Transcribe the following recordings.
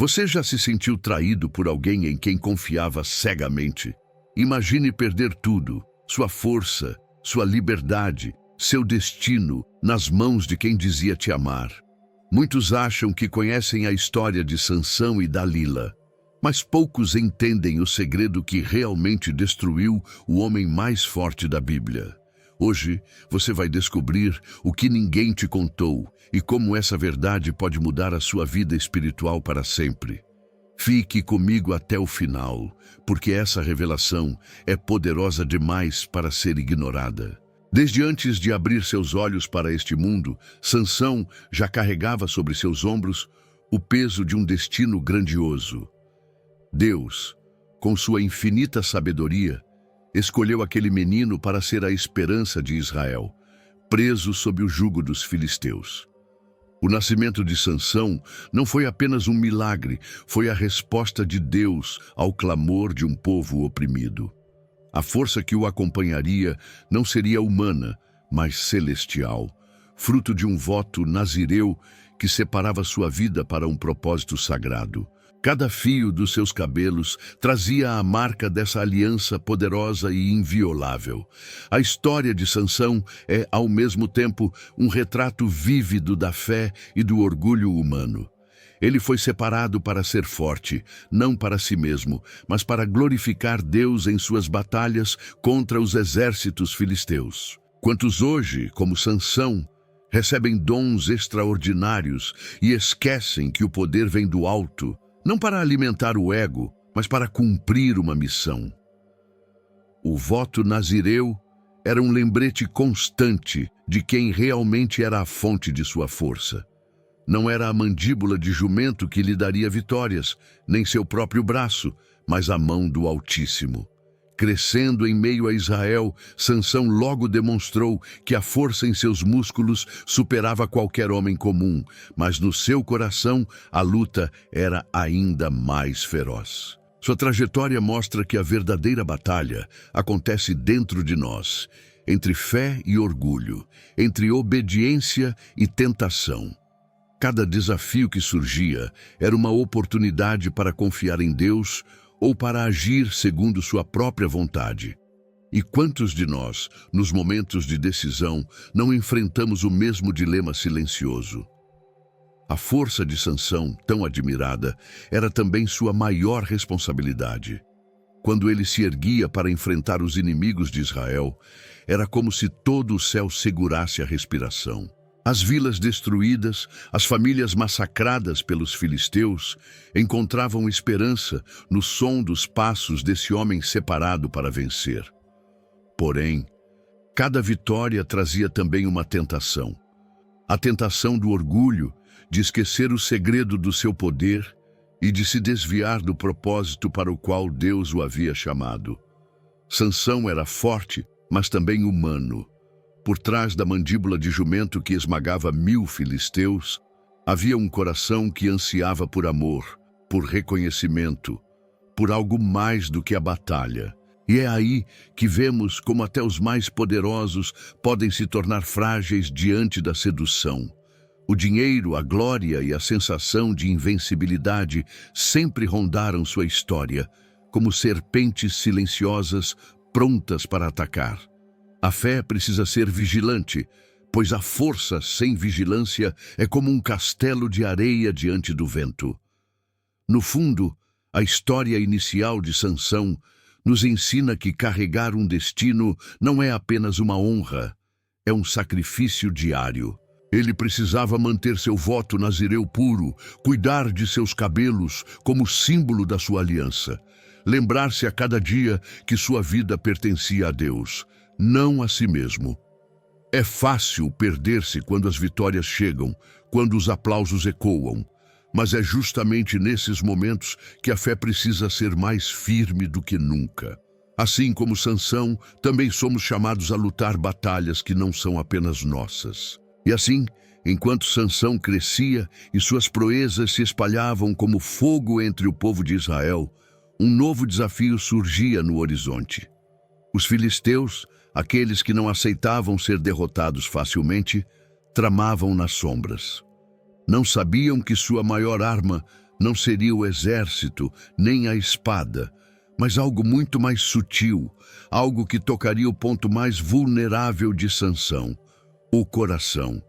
Você já se sentiu traído por alguém em quem confiava cegamente? Imagine perder tudo, sua força, sua liberdade, seu destino, nas mãos de quem dizia te amar. Muitos acham que conhecem a história de Sansão e Dalila, mas poucos entendem o segredo que realmente destruiu o homem mais forte da Bíblia. Hoje, você vai descobrir o que ninguém te contou e como essa verdade pode mudar a sua vida espiritual para sempre. Fique comigo até o final, porque essa revelação é poderosa demais para ser ignorada. Desde antes de abrir seus olhos para este mundo, Sansão já carregava sobre seus ombros o peso de um destino grandioso. Deus, com sua infinita sabedoria, escolheu aquele menino para ser a esperança de Israel, preso sob o jugo dos filisteus. O nascimento de Sansão não foi apenas um milagre, foi a resposta de Deus ao clamor de um povo oprimido. A força que o acompanharia não seria humana, mas celestial, fruto de um voto nazireu que separava sua vida para um propósito sagrado. Cada fio dos seus cabelos trazia a marca dessa aliança poderosa e inviolável. A história de Sansão é, ao mesmo tempo, um retrato vívido da fé e do orgulho humano. Ele foi separado para ser forte, não para si mesmo, mas para glorificar Deus em suas batalhas contra os exércitos filisteus. Quantos hoje, como Sansão, recebem dons extraordinários e esquecem que o poder vem do alto, não para alimentar o ego, mas para cumprir uma missão. O voto nazireu era um lembrete constante de quem realmente era a fonte de sua força. Não era a mandíbula de jumento que lhe daria vitórias, nem seu próprio braço, mas a mão do Altíssimo. Crescendo em meio a Israel, Sansão logo demonstrou que a força em seus músculos superava qualquer homem comum, mas no seu coração a luta era ainda mais feroz. Sua trajetória mostra que a verdadeira batalha acontece dentro de nós, entre fé e orgulho, entre obediência e tentação. Cada desafio que surgia era uma oportunidade para confiar em Deus ou para agir segundo sua própria vontade. E quantos de nós, nos momentos de decisão, não enfrentamos o mesmo dilema silencioso? A força de Sansão, tão admirada, era também sua maior responsabilidade. Quando ele se erguia para enfrentar os inimigos de Israel, era como se todo o céu segurasse a respiração. As vilas destruídas, as famílias massacradas pelos filisteus, encontravam esperança no som dos passos desse homem separado para vencer. Porém, cada vitória trazia também uma tentação. A tentação do orgulho, de esquecer o segredo do seu poder e de se desviar do propósito para o qual Deus o havia chamado. Sansão era forte, mas também humano. Por trás da mandíbula de jumento que esmagava 1000 filisteus, havia um coração que ansiava por amor, por reconhecimento, por algo mais do que a batalha. E é aí que vemos como até os mais poderosos podem se tornar frágeis diante da sedução. O dinheiro, a glória e a sensação de invencibilidade sempre rondaram sua história, como serpentes silenciosas prontas para atacar. A fé precisa ser vigilante, pois a força sem vigilância é como um castelo de areia diante do vento. No fundo, a história inicial de Sansão nos ensina que carregar um destino não é apenas uma honra, é um sacrifício diário. Ele precisava manter seu voto nazireu puro, cuidar de seus cabelos como símbolo da sua aliança, lembrar-se a cada dia que sua vida pertencia a Deus, não a si mesmo. É fácil perder-se quando as vitórias chegam, quando os aplausos ecoam, mas é justamente nesses momentos que a fé precisa ser mais firme do que nunca. Assim como Sansão, também somos chamados a lutar batalhas que não são apenas nossas. E assim, enquanto Sansão crescia e suas proezas se espalhavam como fogo entre o povo de Israel, um novo desafio surgia no horizonte. Os filisteus, aqueles que não aceitavam ser derrotados facilmente, tramavam nas sombras. Não sabiam que sua maior arma Não seria o exército, nem a espada, mas algo muito mais sutil, algo que tocaria o ponto mais vulnerável de Sansão, o coração.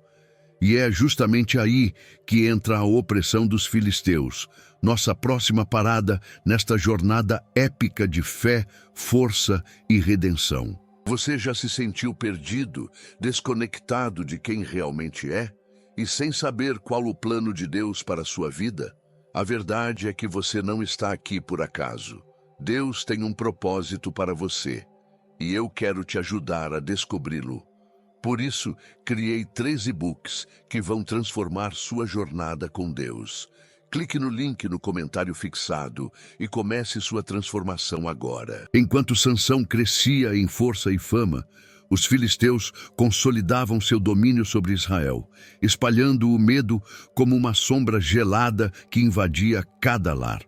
E é justamente aí que entra a opressão dos filisteus, nossa próxima parada nesta jornada épica de fé, força e redenção. Você já se sentiu perdido, desconectado de quem realmente é, e sem saber qual o plano de Deus para a sua vida? A verdade é que você não está aqui por acaso. Deus tem um propósito para você, e eu quero te ajudar a descobri-lo. Por isso, criei 3 e-books que vão transformar sua jornada com Deus. Clique no link no comentário fixado e comece sua transformação agora. Enquanto Sansão crescia em força e fama, os filisteus consolidavam seu domínio sobre Israel, espalhando o medo como uma sombra gelada que invadia cada lar.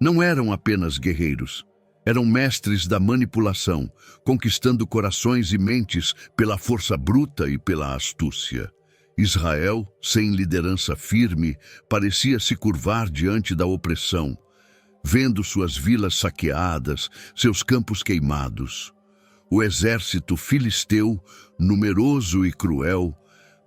Não eram apenas guerreiros. Eram mestres da manipulação, conquistando corações e mentes pela força bruta e pela astúcia. Israel, sem liderança firme, parecia se curvar diante da opressão, vendo suas vilas saqueadas, seus campos queimados. O exército filisteu, numeroso e cruel,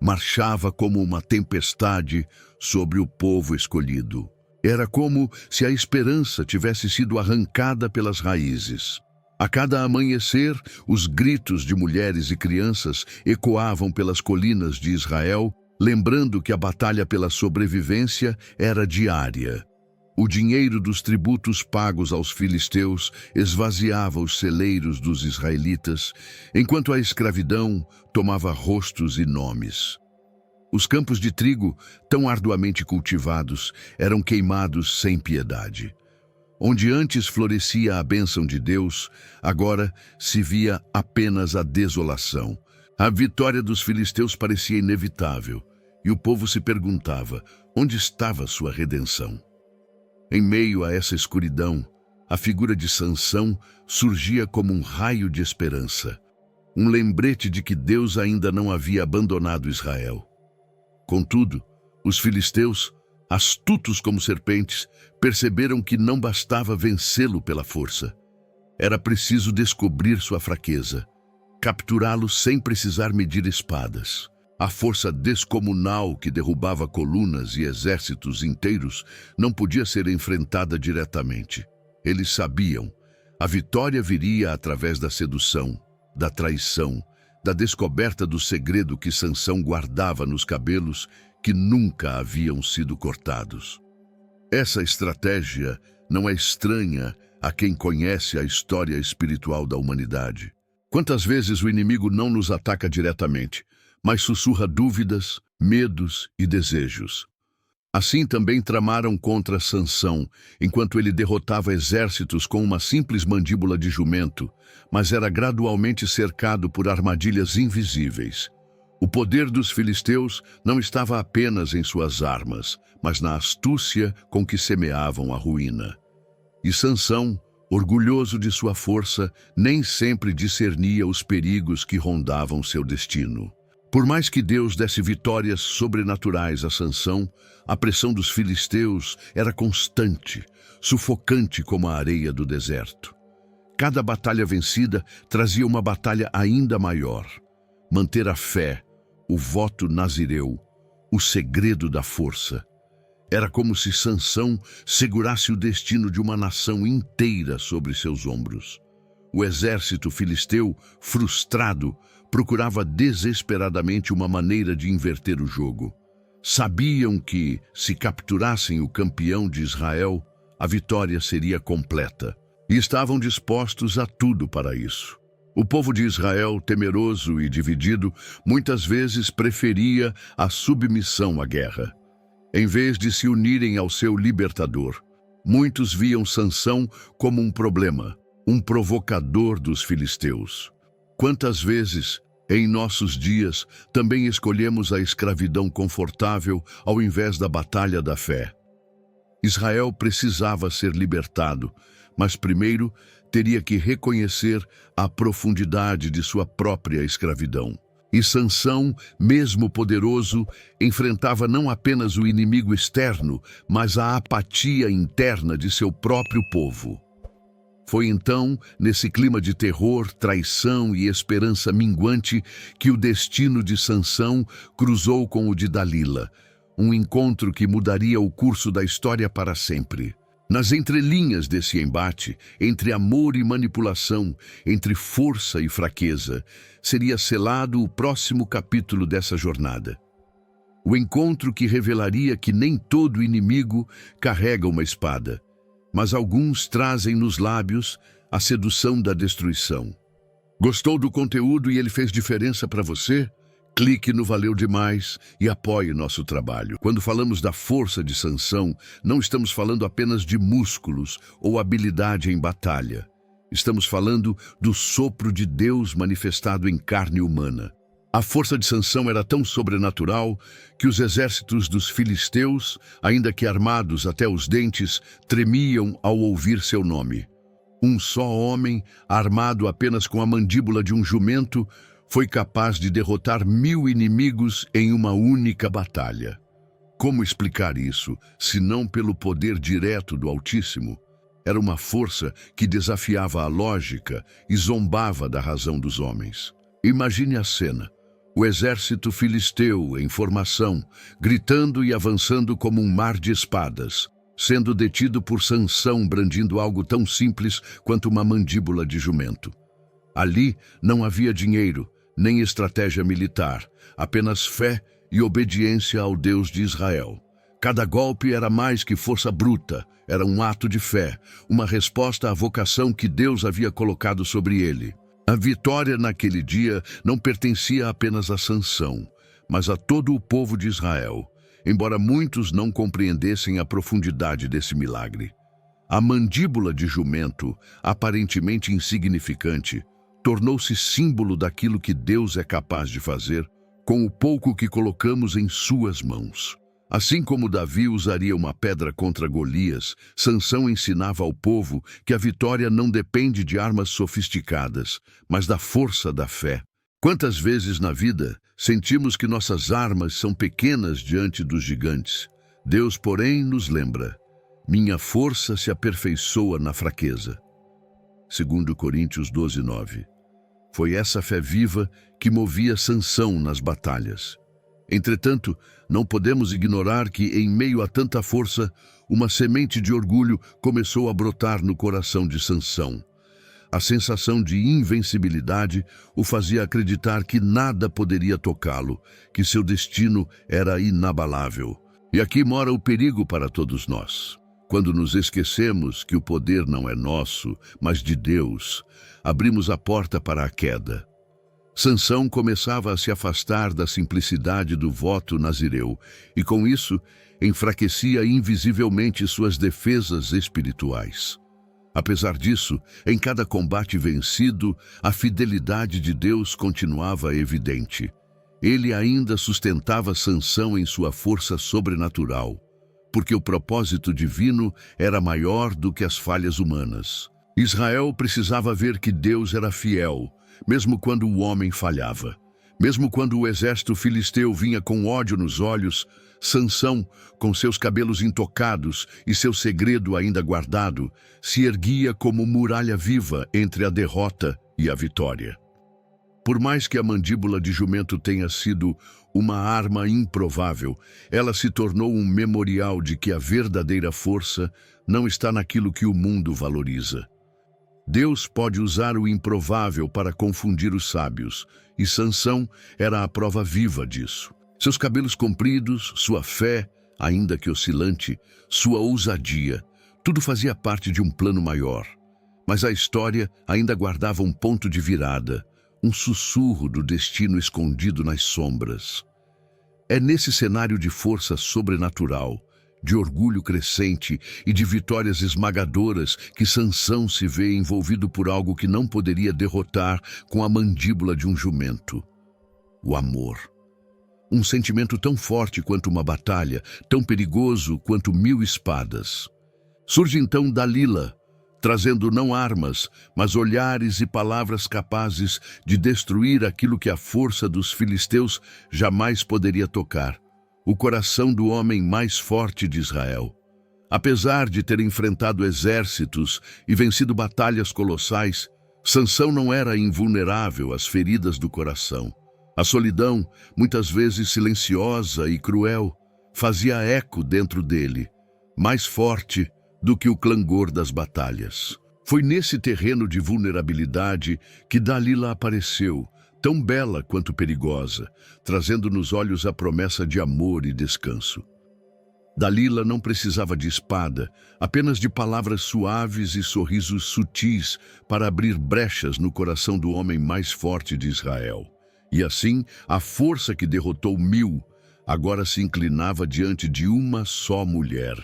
marchava como uma tempestade sobre o povo escolhido. Era como se a esperança tivesse sido arrancada pelas raízes. A cada amanhecer, os gritos de mulheres e crianças ecoavam pelas colinas de Israel, lembrando que a batalha pela sobrevivência era diária. O dinheiro dos tributos pagos aos filisteus esvaziava os celeiros dos israelitas, enquanto a escravidão tomava rostos e nomes. Os campos de trigo, tão arduamente cultivados, eram queimados sem piedade. Onde antes florescia a bênção de Deus, agora se via apenas a desolação. A vitória dos filisteus parecia inevitável, e o povo se perguntava onde estava sua redenção. Em meio a essa escuridão, a figura de Sansão surgia como um raio de esperança, um lembrete de que Deus ainda não havia abandonado Israel. Contudo, os filisteus, astutos como serpentes, perceberam que não bastava vencê-lo pela força. Era preciso descobrir sua fraqueza, capturá-lo sem precisar medir espadas. A força descomunal que derrubava colunas e exércitos inteiros não podia ser enfrentada diretamente. Eles sabiam, a vitória viria através da sedução, da traição, da descoberta do segredo que Sansão guardava nos cabelos que nunca haviam sido cortados. Essa estratégia não é estranha a quem conhece a história espiritual da humanidade. Quantas vezes o inimigo não nos ataca diretamente, mas sussurra dúvidas, medos e desejos. Assim também tramaram contra Sansão, enquanto ele derrotava exércitos com uma simples mandíbula de jumento, mas era gradualmente cercado por armadilhas invisíveis. O poder dos filisteus não estava apenas em suas armas, mas na astúcia com que semeavam a ruína. E Sansão, orgulhoso de sua força, nem sempre discernia os perigos que rondavam seu destino. Por mais que Deus desse vitórias sobrenaturais a Sansão, a pressão dos filisteus era constante, sufocante como a areia do deserto. Cada batalha vencida trazia uma batalha ainda maior. Manter a fé, o voto nazireu, o segredo da força. Era como se Sansão segurasse o destino de uma nação inteira sobre seus ombros. O exército filisteu, frustrado, procurava desesperadamente uma maneira de inverter o jogo. Sabiam que, se capturassem o campeão de Israel, a vitória seria completa, e estavam dispostos a tudo para isso. O povo de Israel, temeroso e dividido, muitas vezes preferia a submissão à guerra. Em vez de se unirem ao seu libertador, muitos viam Sansão como um problema, um provocador dos filisteus. Quantas vezes, em nossos dias, também escolhemos a escravidão confortável ao invés da batalha da fé? Israel precisava ser libertado, mas primeiro teria que reconhecer a profundidade de sua própria escravidão. E Sansão, mesmo poderoso, enfrentava não apenas o inimigo externo, mas a apatia interna de seu próprio povo. Foi então, nesse clima de terror, traição e esperança minguante, que o destino de Sansão cruzou com o de Dalila, um encontro que mudaria o curso da história para sempre. Nas entrelinhas desse embate, entre amor e manipulação, entre força e fraqueza, seria selado o próximo capítulo dessa jornada. O encontro que revelaria que nem todo inimigo carrega uma espada, mas alguns trazem nos lábios a sedução da destruição. Gostou do conteúdo e ele fez diferença para você? Clique no Valeu Demais e apoie nosso trabalho. Quando falamos da força de Sansão, não estamos falando apenas de músculos ou habilidade em batalha. Estamos falando do sopro de Deus manifestado em carne humana. A força de Sansão era tão sobrenatural que os exércitos dos filisteus, ainda que armados até os dentes, tremiam ao ouvir seu nome. Um só homem, armado apenas com a mandíbula de um jumento, foi capaz de derrotar 1000 inimigos em uma única batalha. Como explicar isso, se não pelo poder direto do Altíssimo? Era uma força que desafiava a lógica e zombava da razão dos homens. Imagine a cena. O exército filisteu, em formação, gritando e avançando como um mar de espadas, sendo detido por Sansão brandindo algo tão simples quanto uma mandíbula de jumento. Ali não havia dinheiro, nem estratégia militar, apenas fé e obediência ao Deus de Israel. Cada golpe era mais que força bruta, era um ato de fé, uma resposta à vocação que Deus havia colocado sobre ele. A vitória naquele dia não pertencia apenas a Sansão, mas a todo o povo de Israel, embora muitos não compreendessem a profundidade desse milagre. A mandíbula de jumento, aparentemente insignificante, tornou-se símbolo daquilo que Deus é capaz de fazer com o pouco que colocamos em suas mãos. Assim como Davi usaria uma pedra contra Golias, Sansão ensinava ao povo que a vitória não depende de armas sofisticadas, mas da força da fé. Quantas vezes na vida sentimos que nossas armas são pequenas diante dos gigantes? Deus, porém, nos lembra: minha força se aperfeiçoa na fraqueza. 2 Coríntios 12:9. Foi essa fé viva que movia Sansão nas batalhas. Entretanto, não podemos ignorar que, em meio a tanta força, uma semente de orgulho começou a brotar no coração de Sansão. A sensação de invencibilidade o fazia acreditar que nada poderia tocá-lo, que seu destino era inabalável. E aqui mora o perigo para todos nós. Quando nos esquecemos que o poder não é nosso, mas de Deus, abrimos a porta para a queda. Sansão começava a se afastar da simplicidade do voto nazireu e, com isso, enfraquecia invisivelmente suas defesas espirituais. Apesar disso, em cada combate vencido, a fidelidade de Deus continuava evidente. Ele ainda sustentava Sansão em sua força sobrenatural, porque o propósito divino era maior do que as falhas humanas. Israel precisava ver que Deus era fiel, mesmo quando o homem falhava. Mesmo quando o exército filisteu vinha com ódio nos olhos, Sansão, com seus cabelos intocados e seu segredo ainda guardado, se erguia como muralha viva entre a derrota e a vitória. Por mais que a mandíbula de jumento tenha sido uma arma improvável, ela se tornou um memorial de que a verdadeira força não está naquilo que o mundo valoriza. Deus pode usar o improvável para confundir os sábios, e Sansão era a prova viva disso. Seus cabelos compridos, sua fé, ainda que oscilante, sua ousadia, tudo fazia parte de um plano maior. Mas a história ainda guardava um ponto de virada, um sussurro do destino escondido nas sombras. É nesse cenário de força sobrenatural, de orgulho crescente e de vitórias esmagadoras que Sansão se vê envolvido por algo que não poderia derrotar com a mandíbula de um jumento: o amor. Um sentimento tão forte quanto uma batalha, tão perigoso quanto 1000 espadas. Surge então Dalila, trazendo não armas, mas olhares e palavras capazes de destruir aquilo que a força dos filisteus jamais poderia tocar, o coração do homem mais forte de Israel. Apesar de ter enfrentado exércitos e vencido batalhas colossais, Sansão não era invulnerável às feridas do coração. A solidão, muitas vezes silenciosa e cruel, fazia eco dentro dele, mais forte do que o clangor das batalhas. Foi nesse terreno de vulnerabilidade que Dalila apareceu, tão bela quanto perigosa, trazendo nos olhos a promessa de amor e descanso. Dalila não precisava de espada, apenas de palavras suaves e sorrisos sutis para abrir brechas no coração do homem mais forte de Israel. E assim, a força que derrotou 1000 agora se inclinava diante de uma só mulher.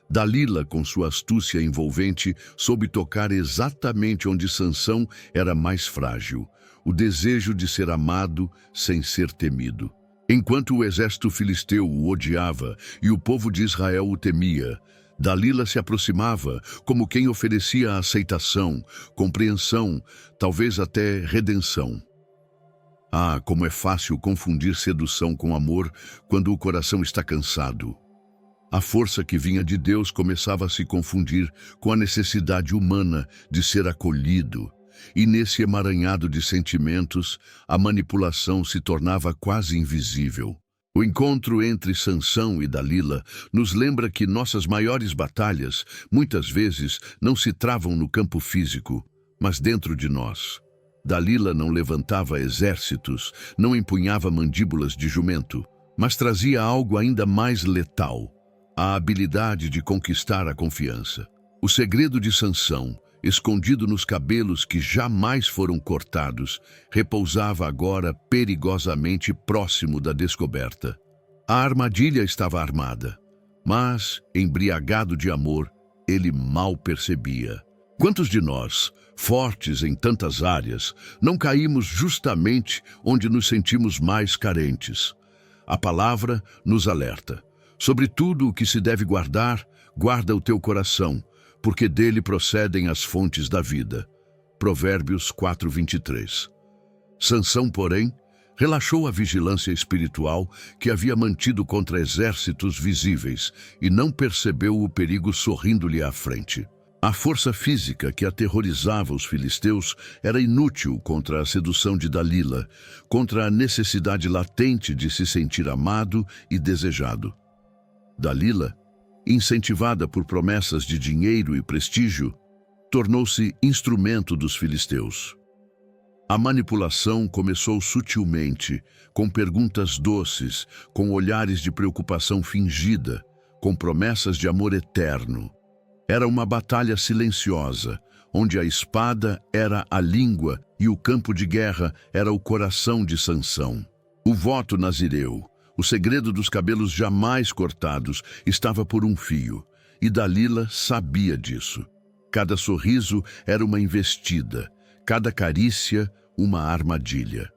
Dalila, com sua astúcia envolvente, soube tocar exatamente onde Sansão era mais frágil, o desejo de ser amado sem ser temido. Enquanto o exército filisteu o odiava e o povo de Israel o temia, Dalila se aproximava como quem oferecia aceitação, compreensão, talvez até redenção. Ah, como é fácil confundir sedução com amor quando o coração está cansado. A força que vinha de Deus começava a se confundir com a necessidade humana de ser acolhido. E nesse emaranhado de sentimentos, a manipulação se tornava quase invisível. O encontro entre Sansão e Dalila nos lembra que nossas maiores batalhas, muitas vezes, não se travam no campo físico, mas dentro de nós. Dalila não levantava exércitos, não empunhava mandíbulas de jumento, mas trazia algo ainda mais letal, a habilidade de conquistar a confiança. O segredo de Sansão, escondido nos cabelos que jamais foram cortados, repousava agora perigosamente próximo da descoberta. A armadilha estava armada, mas, embriagado de amor, ele mal percebia. Quantos de nós, fortes em tantas áreas, não caímos justamente onde nos sentimos mais carentes? A palavra nos alerta. Sobre tudo o que se deve guardar, guarda o teu coração, porque dele procedem as fontes da vida. Provérbios 4:23. Sansão, porém, relaxou a vigilância espiritual que havia mantido contra exércitos visíveis e não percebeu o perigo sorrindo-lhe à frente. A força física que aterrorizava os filisteus era inútil contra a sedução de Dalila, contra a necessidade latente de se sentir amado e desejado. Dalila, incentivada por promessas de dinheiro e prestígio, tornou-se instrumento dos filisteus. A manipulação começou sutilmente, com perguntas doces, com olhares de preocupação fingida, com promessas de amor eterno. Era uma batalha silenciosa, onde a espada era a língua e o campo de guerra era o coração de Sansão. O voto nazireu, o segredo dos cabelos jamais cortados, estava por um fio, e Dalila sabia disso. Cada sorriso era uma investida, cada carícia uma armadilha.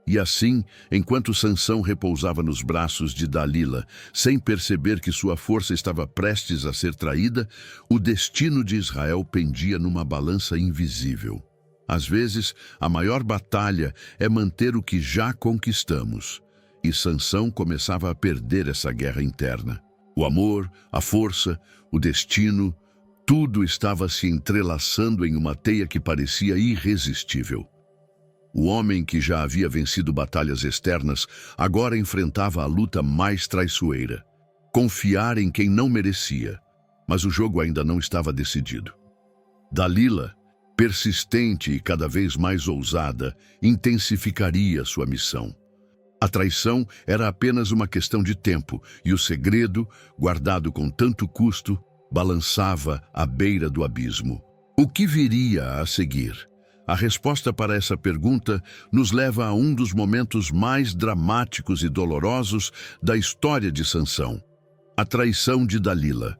E assim, enquanto Sansão repousava nos braços de Dalila, sem perceber que sua força estava prestes a ser traída, o destino de Israel pendia numa balança invisível. Às vezes, a maior batalha é manter o que já conquistamos. E Sansão começava a perder essa guerra interna. O amor, a força, o destino, tudo estava se entrelaçando em uma teia que parecia irresistível. O homem que já havia vencido batalhas externas agora enfrentava a luta mais traiçoeira. Confiar em quem não merecia, mas o jogo ainda não estava decidido. Dalila, persistente e cada vez mais ousada, intensificaria sua missão. A traição era apenas uma questão de tempo, e o segredo, guardado com tanto custo, balançava à beira do abismo. O que viria a seguir? A resposta para essa pergunta nos leva a um dos momentos mais dramáticos e dolorosos da história de Sansão: a traição de Dalila.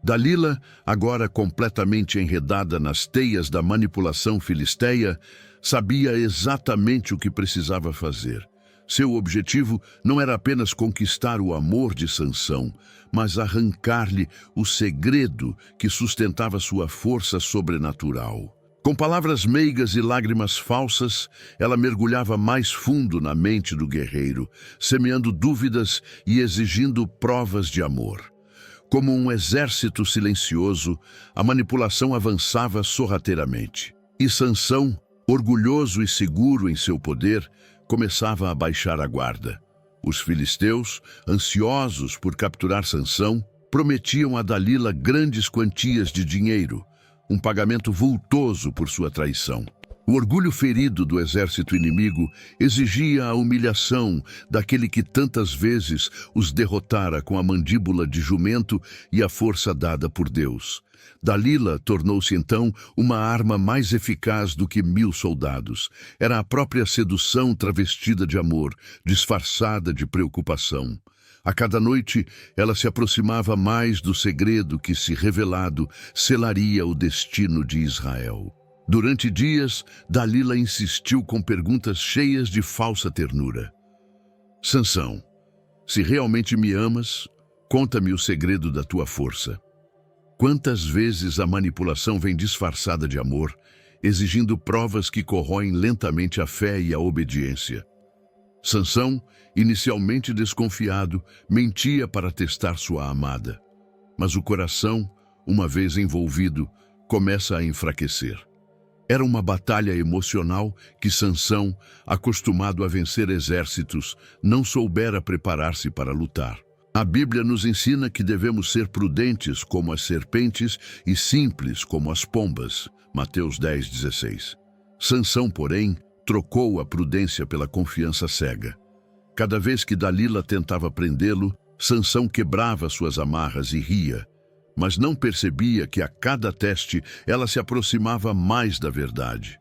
Dalila, agora completamente enredada nas teias da manipulação filisteia, sabia exatamente o que precisava fazer. Seu objetivo não era apenas conquistar o amor de Sansão, mas arrancar-lhe o segredo que sustentava sua força sobrenatural. Com palavras meigas e lágrimas falsas, ela mergulhava mais fundo na mente do guerreiro, semeando dúvidas e exigindo provas de amor. Como um exército silencioso, a manipulação avançava sorrateiramente. E Sansão, orgulhoso e seguro em seu poder, começava a baixar a guarda. Os filisteus, ansiosos por capturar Sansão, prometiam a Dalila grandes quantias de dinheiro, um pagamento vultoso por sua traição. O orgulho ferido do exército inimigo exigia a humilhação daquele que tantas vezes os derrotara com a mandíbula de jumento e a força dada por Deus. Dalila tornou-se então uma arma mais eficaz do que 1000 soldados. Era a própria sedução travestida de amor, disfarçada de preocupação. A cada noite, ela se aproximava mais do segredo que, se revelado, selaria o destino de Israel. Durante dias, Dalila insistiu com perguntas cheias de falsa ternura. Sansão, se realmente me amas, conta-me o segredo da tua força. Quantas vezes a manipulação vem disfarçada de amor, exigindo provas que corroem lentamente a fé e a obediência. Sansão, inicialmente desconfiado, mentia para testar sua amada. Mas o coração, uma vez envolvido, começa a enfraquecer. Era uma batalha emocional que Sansão, acostumado a vencer exércitos, não soubera preparar-se para lutar. A Bíblia nos ensina que devemos ser prudentes como as serpentes e simples como as pombas. Mateus 10:16. Sansão, porém, trocou a prudência pela confiança cega. Cada vez que Dalila tentava prendê-lo, Sansão quebrava suas amarras e ria, mas não percebia que a cada teste ela se aproximava mais da verdade.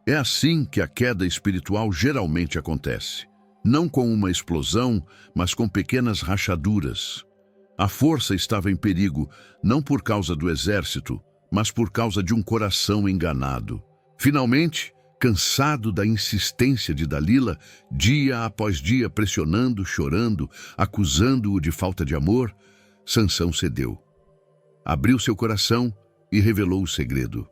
É assim que a queda espiritual geralmente acontece. Não com uma explosão, mas com pequenas rachaduras. A força estava em perigo, não por causa do exército, mas por causa de um coração enganado. Finalmente, cansado da insistência de Dalila, dia após dia pressionando, chorando, acusando-o de falta de amor, Sansão cedeu. Abriu seu coração e revelou o segredo.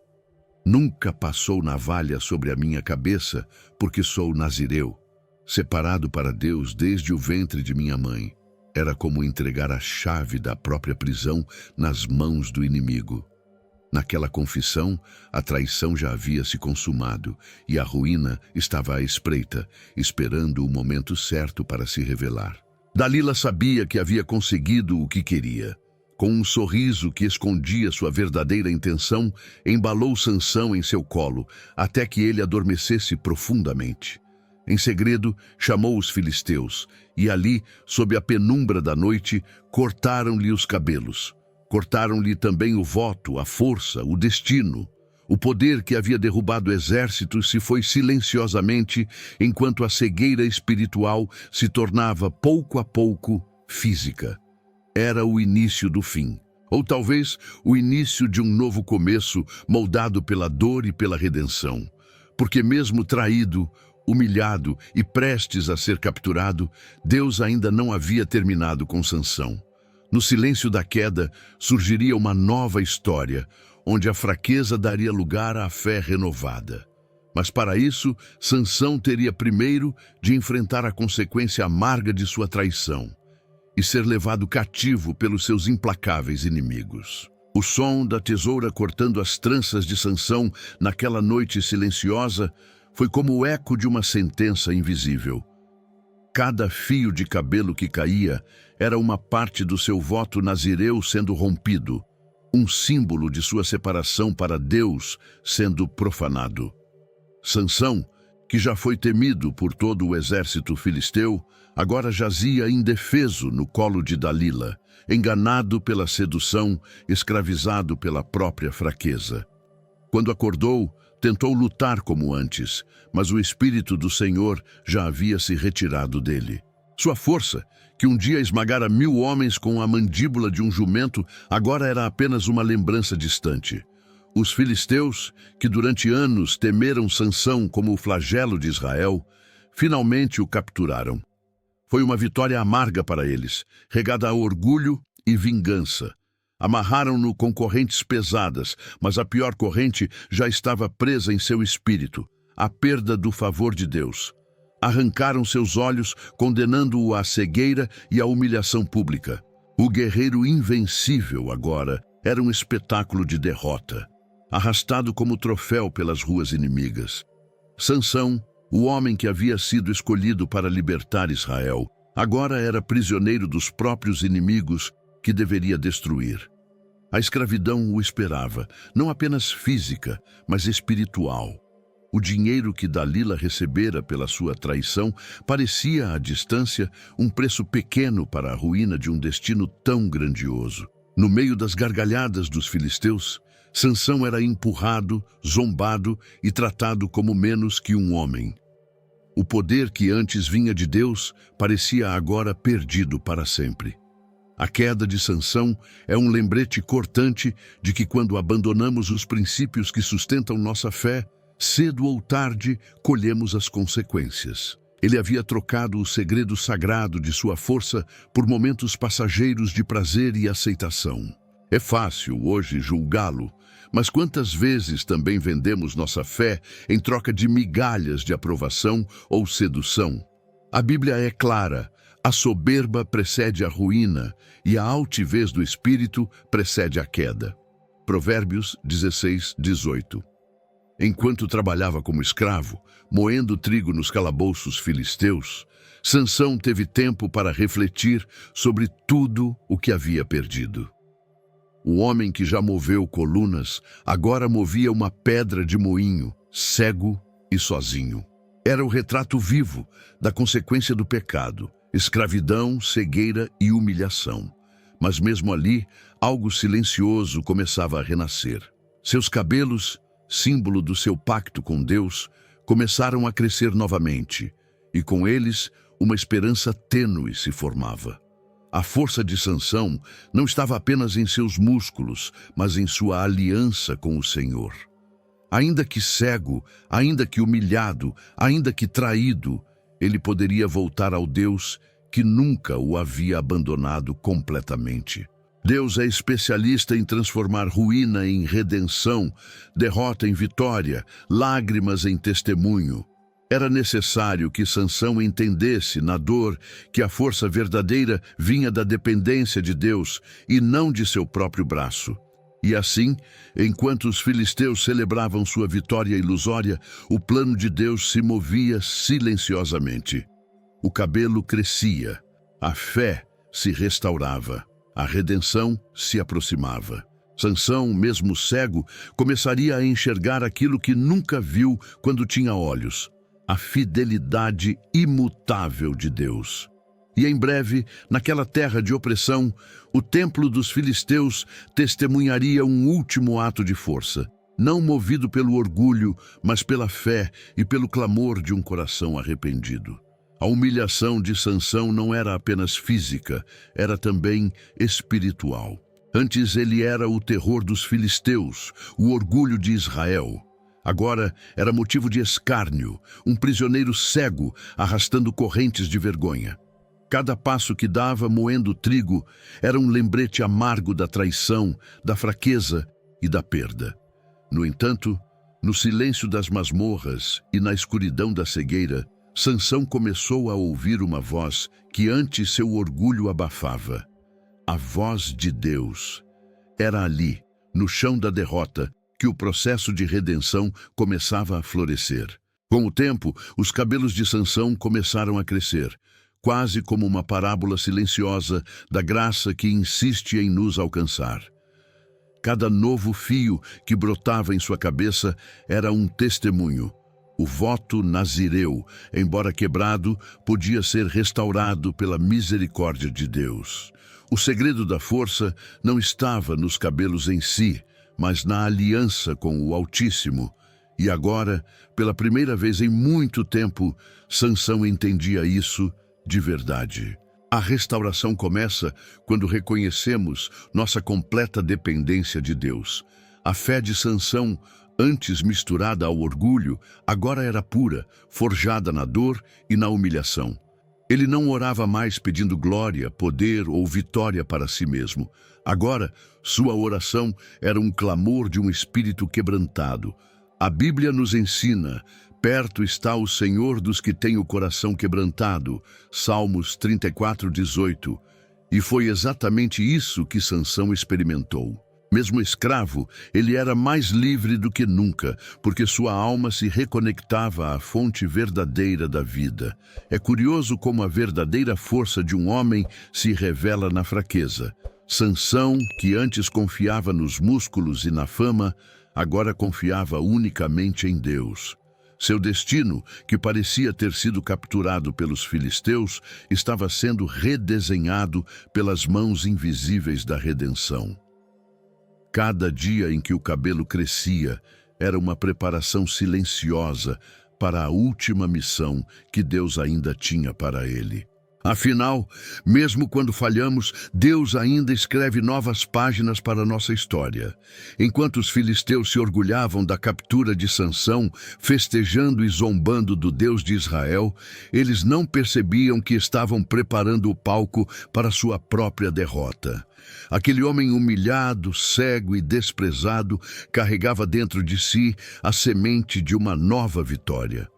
Nunca passou navalha sobre a minha cabeça, porque sou nazireu, separado para Deus desde o ventre de minha mãe. Era como entregar a chave da própria prisão nas mãos do inimigo. Naquela confissão, a traição já havia se consumado e a ruína estava à espreita, esperando o momento certo para se revelar. Dalila sabia que havia conseguido o que queria. Com um sorriso que escondia sua verdadeira intenção, embalou Sansão em seu colo, até que ele adormecesse profundamente. Em segredo, chamou os filisteus, e ali, sob a penumbra da noite, cortaram-lhe os cabelos. Cortaram-lhe também o voto, a força, o destino. O poder que havia derrubado exércitos se foi silenciosamente, enquanto a cegueira espiritual se tornava, pouco a pouco, física. Era o início do fim. Ou talvez o início de um novo começo, moldado pela dor e pela redenção. Porque mesmo traído, humilhado e prestes a ser capturado, Deus ainda não havia terminado com Sansão. No silêncio da queda, surgiria uma nova história, onde a fraqueza daria lugar à fé renovada. Mas para isso, Sansão teria primeiro de enfrentar a consequência amarga de sua traição e ser levado cativo pelos seus implacáveis inimigos. O som da tesoura cortando as tranças de Sansão naquela noite silenciosa foi como o eco de uma sentença invisível. Cada fio de cabelo que caía era uma parte do seu voto nazireu sendo rompido, um símbolo de sua separação para Deus sendo profanado. Sansão, que já foi temido por todo o exército filisteu, agora jazia indefeso no colo de Dalila, enganado pela sedução, escravizado pela própria fraqueza. Quando acordou, tentou lutar como antes, mas o Espírito do Senhor já havia se retirado dele. Sua força, que um dia esmagara 1000 homens com a mandíbula de um jumento, agora era apenas uma lembrança distante. Os filisteus, que durante anos temeram Sansão como o flagelo de Israel, Finalmente o capturaram. Foi uma vitória amarga para eles, regada a orgulho e vingança. Amarraram-no com correntes pesadas, mas a pior corrente já estava presa em seu espírito, a perda do favor de Deus. Arrancaram seus olhos, condenando-o à cegueira e à humilhação pública. O guerreiro invencível agora era um espetáculo de derrota, arrastado como troféu pelas ruas inimigas. Sansão, o homem que havia sido escolhido para libertar Israel, agora era prisioneiro dos próprios inimigos que deveria destruir. A escravidão o esperava, não apenas física, mas espiritual. O dinheiro que Dalila recebera pela sua traição parecia, à distância, um preço pequeno para a ruína de um destino tão grandioso. No meio das gargalhadas dos filisteus, Sansão era empurrado, zombado e tratado como menos que um homem. O poder que antes vinha de Deus parecia agora perdido para sempre. A queda de Sansão é um lembrete cortante de que quando abandonamos os princípios que sustentam nossa fé, cedo ou tarde colhemos as consequências. Ele havia trocado o segredo sagrado de sua força por momentos passageiros de prazer e aceitação. É fácil hoje julgá-lo, mas quantas vezes também vendemos nossa fé em troca de migalhas de aprovação ou sedução? A Bíblia é clara: a soberba precede a ruína e a altivez do espírito precede a queda. Provérbios 16:18. Enquanto trabalhava como escravo, moendo trigo nos calabouços filisteus, Sansão teve tempo para refletir sobre tudo o que havia perdido. O homem que já moveu colunas, agora movia uma pedra de moinho, cego e sozinho. Era o retrato vivo da consequência do pecado, escravidão, cegueira e humilhação. Mas mesmo ali, algo silencioso começava a renascer. Seus cabelos, símbolo do seu pacto com Deus, começaram a crescer novamente, e com eles uma esperança tênue se formava. A força de Sansão não estava apenas em seus músculos, mas em sua aliança com o Senhor. Ainda que cego, ainda que humilhado, ainda que traído, ele poderia voltar ao Deus que nunca o havia abandonado completamente. Deus é especialista em transformar ruína em redenção, derrota em vitória, lágrimas em testemunho. Era necessário que Sansão entendesse, na dor, que a força verdadeira vinha da dependência de Deus e não de seu próprio braço. E assim, enquanto os filisteus celebravam sua vitória ilusória, o plano de Deus se movia silenciosamente. O cabelo crescia, a fé se restaurava, a redenção se aproximava. Sansão, mesmo cego, começaria a enxergar aquilo que nunca viu quando tinha olhos: a fidelidade imutável de Deus. E em breve, naquela terra de opressão, o templo dos filisteus testemunharia um último ato de força, não movido pelo orgulho, mas pela fé e pelo clamor de um coração arrependido. A humilhação de Sansão não era apenas física, era também espiritual. Antes ele era o terror dos filisteus, o orgulho de Israel. Agora era motivo de escárnio, um prisioneiro cego arrastando correntes de vergonha. Cada passo que dava moendo trigo era um lembrete amargo da traição, da fraqueza e da perda. No entanto, no silêncio das masmorras e na escuridão da cegueira, Sansão começou a ouvir uma voz que antes seu orgulho abafava. A voz de Deus. Era ali, no chão da derrota, que o processo de redenção começava a florescer. Com o tempo, os cabelos de Sansão começaram a crescer, quase como uma parábola silenciosa da graça que insiste em nos alcançar. Cada novo fio que brotava em sua cabeça era um testemunho. O voto nazireu, embora quebrado, podia ser restaurado pela misericórdia de Deus. O segredo da força não estava nos cabelos em si, mas na aliança com o Altíssimo. E agora, pela primeira vez em muito tempo, Sansão entendia isso de verdade. A restauração começa quando reconhecemos nossa completa dependência de Deus. A fé de Sansão Antes misturada ao orgulho, agora era pura, forjada na dor e na humilhação. Ele não orava mais pedindo glória, poder ou vitória para si mesmo. Agora, sua oração era um clamor de um espírito quebrantado. A Bíblia nos ensina: perto está o Senhor dos que têm o coração quebrantado. Salmos 34:18. E foi exatamente isso que Sansão experimentou. Mesmo escravo, ele era mais livre do que nunca, porque sua alma se reconectava à fonte verdadeira da vida. É curioso como a verdadeira força de um homem se revela na fraqueza. Sansão, que antes confiava nos músculos e na fama, agora confiava unicamente em Deus. Seu destino, que parecia ter sido capturado pelos filisteus, estava sendo redesenhado pelas mãos invisíveis da redenção. Cada dia em que o cabelo crescia era uma preparação silenciosa para a última missão que Deus ainda tinha para ele. Afinal, mesmo quando falhamos, Deus ainda escreve novas páginas para a nossa história. Enquanto os filisteus se orgulhavam da captura de Sansão, festejando e zombando do Deus de Israel, eles não percebiam que estavam preparando o palco para sua própria derrota. Aquele homem humilhado, cego e desprezado carregava dentro de si a semente de uma nova vitória.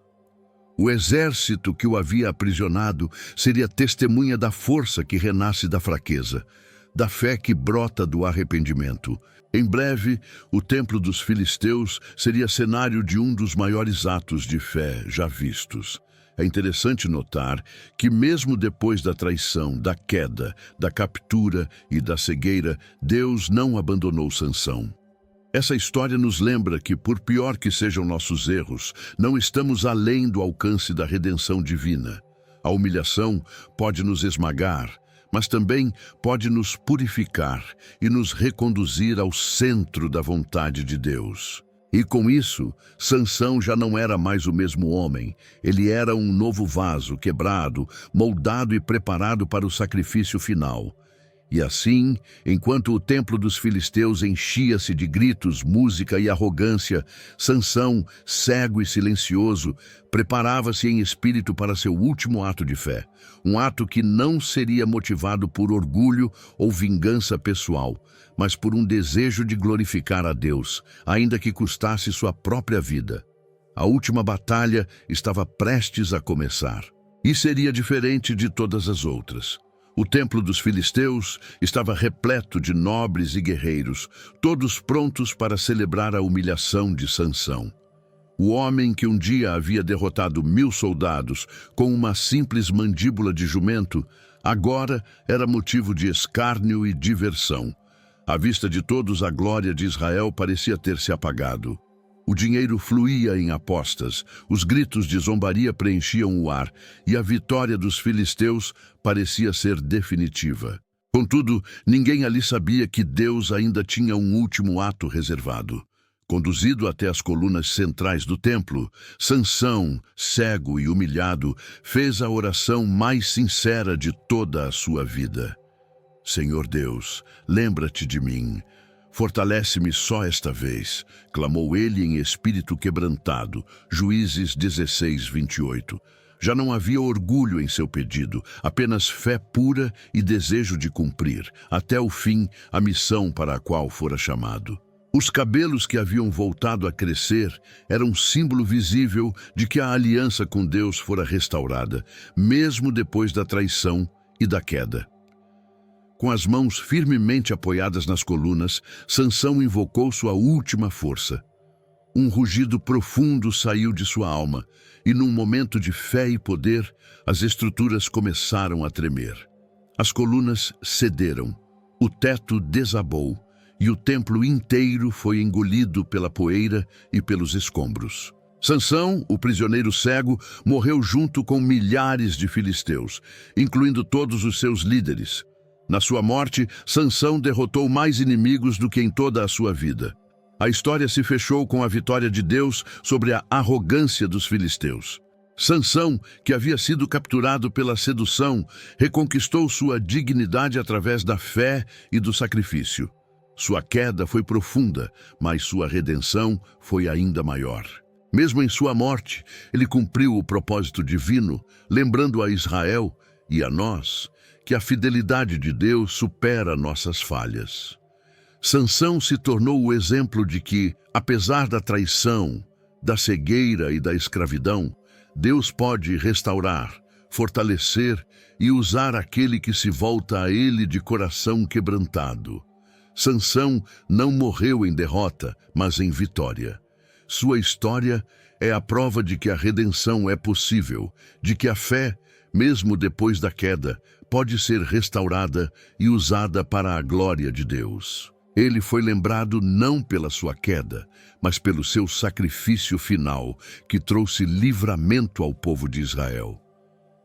O exército que o havia aprisionado seria testemunha da força que renasce da fraqueza, da fé que brota do arrependimento. Em breve, o templo dos filisteus seria cenário de um dos maiores atos de fé já vistos. É interessante notar que mesmo depois da traição, da queda, da captura e da cegueira, Deus não abandonou Sansão. Essa história nos lembra que, por pior que sejam nossos erros, não estamos além do alcance da redenção divina. A humilhação pode nos esmagar, mas também pode nos purificar e nos reconduzir ao centro da vontade de Deus. E com isso, Sansão já não era mais o mesmo homem. Ele era um novo vaso, quebrado, moldado e preparado para o sacrifício final. E assim, enquanto o templo dos filisteus enchia-se de gritos, música e arrogância, Sansão, cego e silencioso, preparava-se em espírito para seu último ato de fé. Um ato que não seria motivado por orgulho ou vingança pessoal, mas por um desejo de glorificar a Deus, ainda que custasse sua própria vida. A última batalha estava prestes a começar. E seria diferente de todas as outras. O templo dos filisteus estava repleto de nobres e guerreiros, todos prontos para celebrar a humilhação de Sansão. O homem que um dia havia derrotado 1000 soldados com uma simples mandíbula de jumento, agora era motivo de escárnio e diversão. À vista de todos, a glória de Israel parecia ter se apagado. O dinheiro fluía em apostas, os gritos de zombaria preenchiam o ar, e a vitória dos filisteus parecia ser definitiva. Contudo, ninguém ali sabia que Deus ainda tinha um último ato reservado. Conduzido até as colunas centrais do templo, Sansão, cego e humilhado, fez a oração mais sincera de toda a sua vida. Senhor Deus, lembra-te de mim. Fortalece-me só esta vez, clamou ele em espírito quebrantado. Juízes 16:28. Já não havia orgulho em seu pedido, apenas fé pura e desejo de cumprir, até o fim, a missão para a qual fora chamado. Os cabelos que haviam voltado a crescer eram um símbolo visível de que a aliança com Deus fora restaurada, mesmo depois da traição e da queda. Com as mãos firmemente apoiadas nas colunas, Sansão invocou sua última força. Um rugido profundo saiu de sua alma, e num momento de fé e poder, as estruturas começaram a tremer. As colunas cederam, o teto desabou, e o templo inteiro foi engolido pela poeira e pelos escombros. Sansão, o prisioneiro cego, morreu junto com milhares de filisteus, incluindo todos os seus líderes. Na sua morte, Sansão derrotou mais inimigos do que em toda a sua vida. A história se fechou com a vitória de Deus sobre a arrogância dos filisteus. Sansão, que havia sido capturado pela sedução, reconquistou sua dignidade através da fé e do sacrifício. Sua queda foi profunda, mas sua redenção foi ainda maior. Mesmo em sua morte, ele cumpriu o propósito divino, lembrando a Israel e a nós que a fidelidade de Deus supera nossas falhas. Sansão se tornou o exemplo de que, apesar da traição, da cegueira e da escravidão, Deus pode restaurar, fortalecer e usar aquele que se volta a Ele de coração quebrantado. Sansão não morreu em derrota, mas em vitória. Sua história é a prova de que a redenção é possível, de que a fé, mesmo depois da queda, pode ser restaurada e usada para a glória de Deus. Ele foi lembrado não pela sua queda, mas pelo seu sacrifício final, que trouxe livramento ao povo de Israel.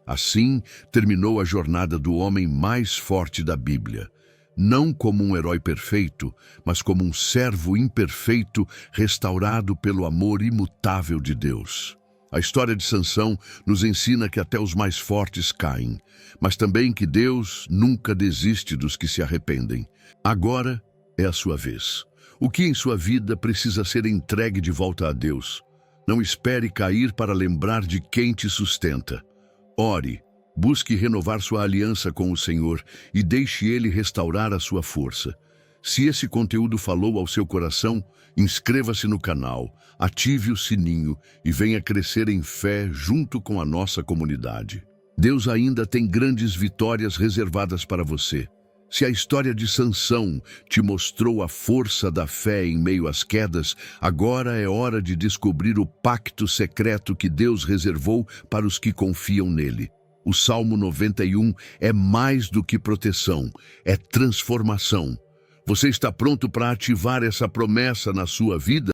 Assim, terminou a jornada do homem mais forte da Bíblia, não como um herói perfeito, mas como um servo imperfeito restaurado pelo amor imutável de Deus. A história de Sansão nos ensina que até os mais fortes caem, mas também que Deus nunca desiste dos que se arrependem. Agora é a sua vez. O que em sua vida precisa ser entregue de volta a Deus? Não espere cair para lembrar de quem te sustenta. Ore, busque renovar sua aliança com o Senhor e deixe Ele restaurar a sua força. Se esse conteúdo falou ao seu coração, inscreva-se no canal, ative o sininho e venha crescer em fé junto com a nossa comunidade. Deus ainda tem grandes vitórias reservadas para você. Se a história de Sansão te mostrou a força da fé em meio às quedas, agora é hora de descobrir o pacto secreto que Deus reservou para os que confiam nele. O Salmo 91 é mais do que proteção, é transformação. Você está pronto para ativar essa promessa na sua vida?